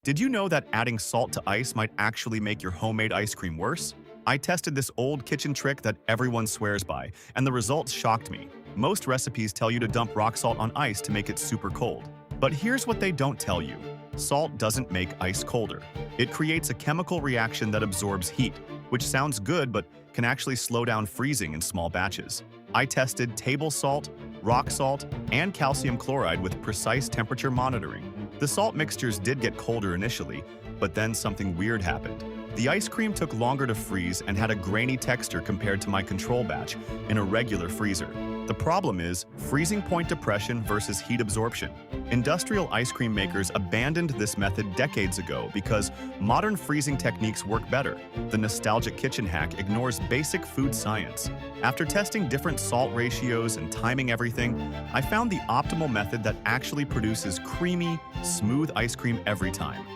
Did you know that adding salt to ice might actually make your homemade ice cream worse? I tested this old kitchen trick that everyone swears by, and the results shocked me. Most recipes tell you to dump rock salt on ice to make it super cold. But here's what they don't tell you. Salt doesn't make ice colder. It creates a chemical reaction that absorbs heat, which sounds good but can actually slow down freezing in small batches. I tested table salt, rock salt, and calcium chloride with precise temperature monitoring. The salt mixtures did get colder initially, but then something weird happened. The ice cream took longer to freeze and had a grainy texture compared to my control batch in a regular freezer. The problem is freezing point depression versus heat absorption. Industrial ice cream makers abandoned this method decades ago because modern freezing techniques work better. The nostalgic kitchen hack ignores basic food science. After testing different salt ratios and timing everything, I found the optimal method that actually produces creamy, smooth ice cream every time.